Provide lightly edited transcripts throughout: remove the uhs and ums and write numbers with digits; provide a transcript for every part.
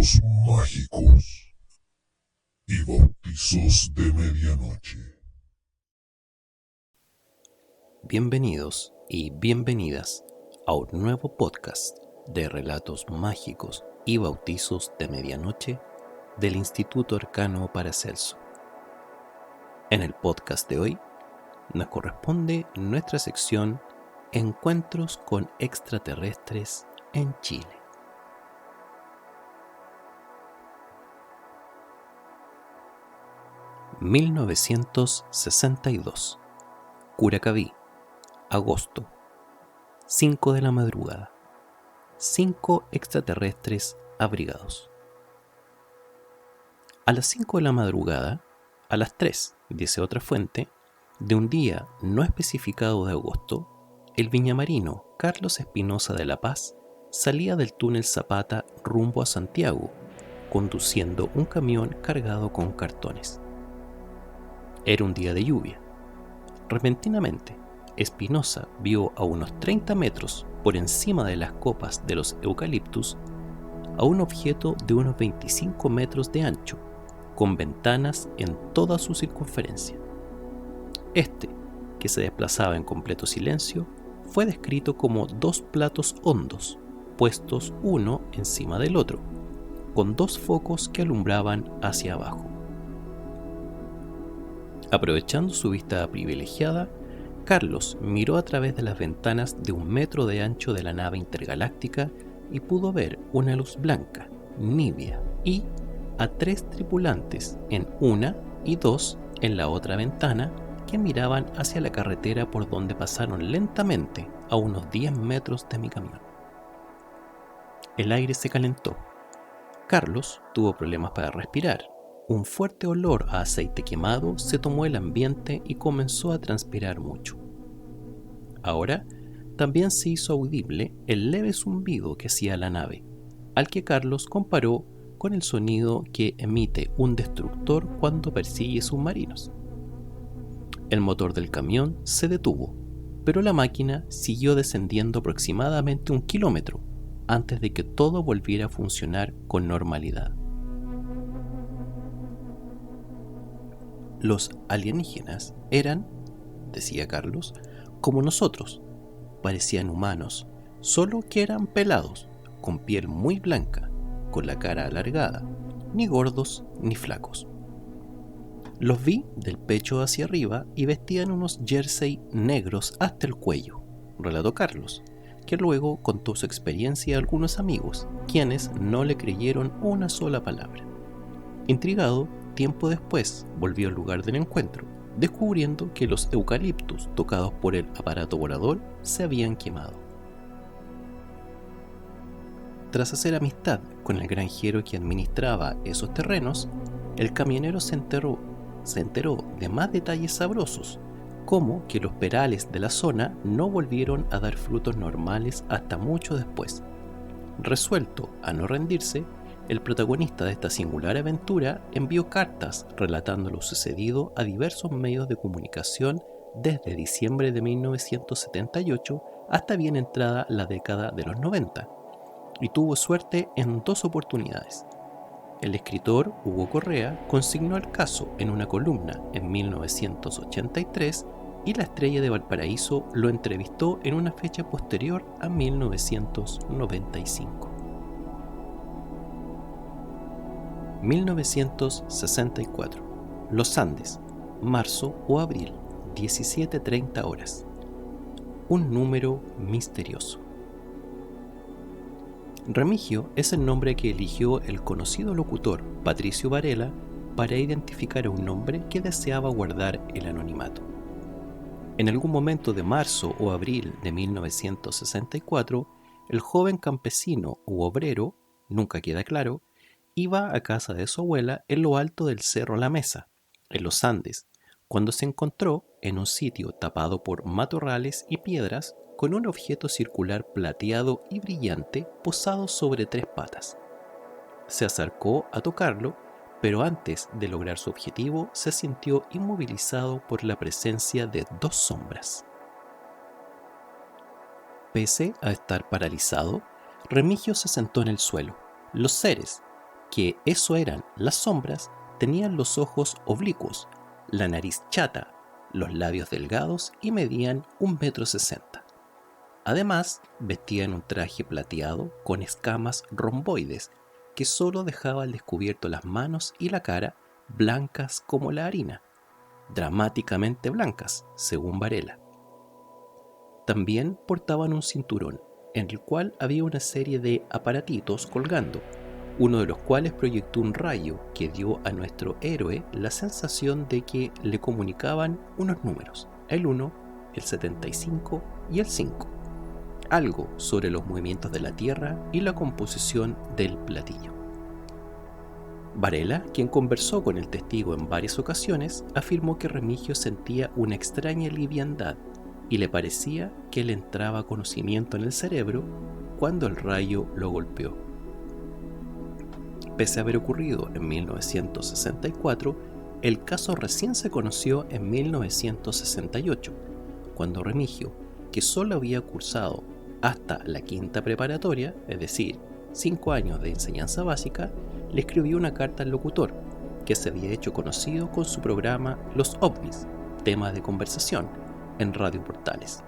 relatos mágicos y bautizos de medianoche. Bienvenidos y bienvenidas a un nuevo podcast de relatos mágicos y bautizos de medianoche del Instituto Arcano Paracelso. En el podcast de hoy nos corresponde nuestra sección Encuentros con extraterrestres en Chile. (1962) Curacaví, agosto, 5 de la madrugada. 5 extraterrestres abrigados. A las 5 de la madrugada, a las 3, dice otra fuente, de un día no especificado de agosto, el viñamarino Carlos Espinosa de La Paz salía del túnel Zapata rumbo a Santiago, conduciendo un camión cargado con cartones. Era un día de lluvia. Repentinamente, Espinosa vio a unos 30 metros por encima de las copas de los eucaliptus a un objeto de unos 25 metros de ancho, con ventanas en toda su circunferencia. Este, que se desplazaba en completo silencio, fue descrito como 2 platos hondos, puestos uno encima del otro, con 2 focos que alumbraban hacia abajo. Aprovechando su vista privilegiada, Carlos miró a través de las ventanas de 1 metro de ancho de la nave intergaláctica y pudo ver una luz blanca, nibia, y a 3 tripulantes en una y 2 en la otra ventana que miraban hacia la carretera por donde pasaron lentamente a unos 10 metros de mi camión. El aire se calentó. Carlos tuvo problemas para respirar. Un fuerte olor a aceite quemado se tomó el ambiente y comenzó a transpirar mucho. Ahora también se hizo audible el leve zumbido que hacía la nave, al que Carlos comparó con el sonido que emite un destructor cuando persigue submarinos. El motor del camión se detuvo, pero la máquina siguió descendiendo aproximadamente 1 kilómetro antes de que todo volviera a funcionar con normalidad. Los alienígenas eran, decía Carlos, como nosotros. Parecían humanos, solo que eran pelados, con piel muy blanca, con la cara alargada, ni gordos ni flacos. Los vi del pecho hacia arriba y vestían unos jersey negros hasta el cuello, relató Carlos, que luego contó su experiencia a algunos amigos, quienes no le creyeron una sola palabra. Intrigado, tiempo después volvió al lugar del encuentro, descubriendo que los eucaliptus tocados por el aparato volador se habían quemado. Tras hacer amistad con el granjero que administraba esos terrenos, el camionero se enteró de más detalles sabrosos, como que los perales de la zona no volvieron a dar frutos normales hasta mucho después. Resuelto a no rendirse, el protagonista de esta singular aventura envió cartas relatando lo sucedido a diversos medios de comunicación desde diciembre de 1978 hasta bien entrada la década de los 90, y tuvo suerte en 2 oportunidades. El escritor Hugo Correa consignó el caso en una columna en 1983 y La Estrella de Valparaíso lo entrevistó en una fecha posterior a 1995. 1964. Los Andes, marzo o abril, 17:30 horas. Un número misterioso. Remigio es el nombre que eligió el conocido locutor Patricio Varela para identificar a un hombre que deseaba guardar el anonimato. En algún momento de marzo o abril de 1964, el joven campesino u obrero, nunca queda claro, iba a casa de su abuela en lo alto del Cerro La Mesa, en los Andes, cuando se encontró en un sitio tapado por matorrales y piedras con un objeto circular plateado y brillante posado sobre 3 patas. Se acercó a tocarlo, pero antes de lograr su objetivo se sintió inmovilizado por la presencia de 2 sombras. Pese a estar paralizado, Remigio se sentó en el suelo. Los seres, que eso eran las sombras, tenían los ojos oblicuos, la nariz chata, los labios delgados y medían 1,60 m. Además, vestían un traje plateado con escamas romboides que solo dejaba al descubierto las manos y la cara blancas como la harina, dramáticamente blancas, según Varela. También portaban un cinturón, en el cual había una serie de aparatitos colgando, uno de los cuales proyectó un rayo que dio a nuestro héroe la sensación de que le comunicaban unos números, el 1, el 75 y el 5, algo sobre los movimientos de la Tierra y la composición del platillo. Varela, quien conversó con el testigo en varias ocasiones, afirmó que Remigio sentía una extraña liviandad y le parecía que le entraba conocimiento en el cerebro cuando el rayo lo golpeó. Pese a haber ocurrido en 1964, el caso recién se conoció en 1968, cuando Remigio, que solo había cursado hasta la quinta preparatoria, es decir, 5 años de enseñanza básica, le escribió una carta al locutor, que se había hecho conocido con su programa Los OVNIs, tema de conversación, en Radio Portales.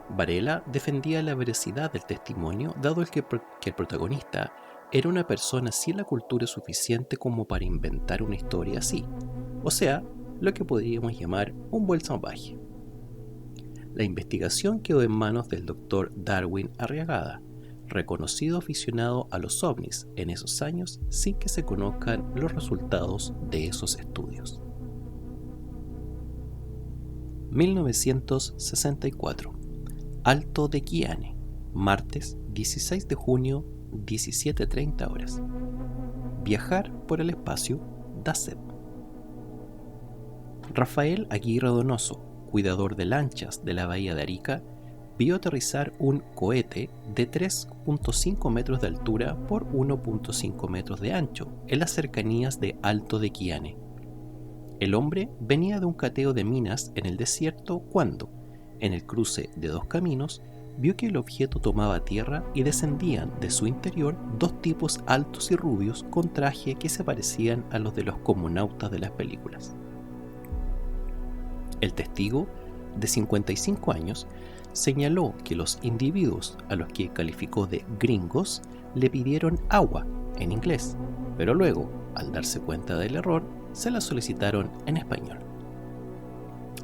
Varela defendía la veracidad del testimonio, dado que el protagonista era una persona sin la cultura suficiente como para inventar una historia así, o sea, lo que podríamos llamar un buen salvaje. La investigación quedó en manos del Dr. Darwin Arriagada, reconocido aficionado a los ovnis en esos años sin que se conozcan los resultados de esos estudios. 1964. Alto de Quiane, martes 16 de junio, 17:30 horas. Viajar por el espacio da sed. Rafael Aguirre Donoso, cuidador de lanchas de la bahía de Arica, vio aterrizar un cohete de 3.5 metros de altura por 1.5 metros de ancho en las cercanías de Alto de Quiane. El hombre venía de un cateo de minas en el desierto cuando, en el cruce de 2 caminos, vio que el objeto tomaba tierra y descendían de su interior 2 tipos altos y rubios con traje que se parecían a los de los cosmonautas de las películas. El testigo, de 55 años, señaló que los individuos a los que calificó de gringos le pidieron agua en inglés, pero luego, al darse cuenta del error, se la solicitaron en español.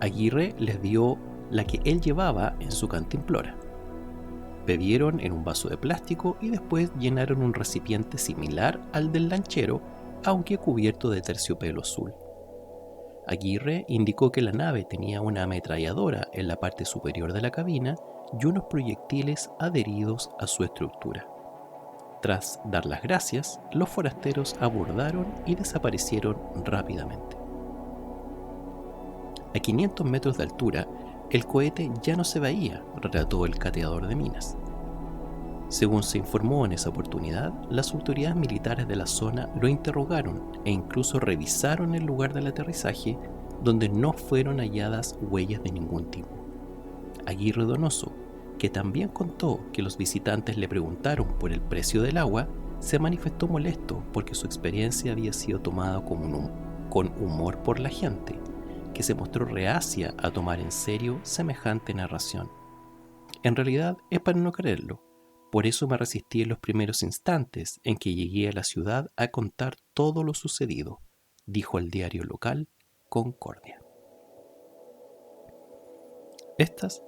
Aguirre les dio la que él llevaba en su cantimplora. Bebieron en un vaso de plástico y después llenaron un recipiente similar al del lanchero, aunque cubierto de terciopelo azul. Aguirre indicó que la nave tenía una ametralladora en la parte superior de la cabina y unos proyectiles adheridos a su estructura. Tras dar las gracias, los forasteros abordaron y desaparecieron rápidamente. A 500 metros de altura, el cohete ya no se veía, relató el cateador de minas. Según se informó en esa oportunidad, las autoridades militares de la zona lo interrogaron e incluso revisaron el lugar del aterrizaje, donde no fueron halladas huellas de ningún tipo. Aguirre Donoso, que también contó que los visitantes le preguntaron por el precio del agua, se manifestó molesto porque su experiencia había sido tomada con humor por la gente, que se mostró reacia a tomar en serio semejante narración. En realidad es para no creerlo. Por eso me resistí en los primeros instantes en que llegué a la ciudad a contar todo lo sucedido, dijo el diario local Concordia. Estas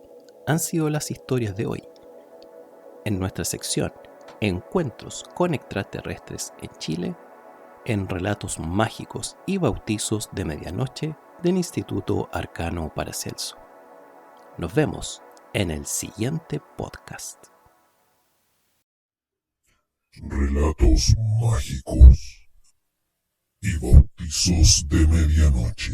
han sido las historias de hoy. En nuestra sección Encuentros con extraterrestres en Chile, en Relatos Mágicos y Bautizos de Medianoche del Instituto Arcano Paracelso. Nos vemos en el siguiente podcast. Relatos mágicos y bautizos de medianoche.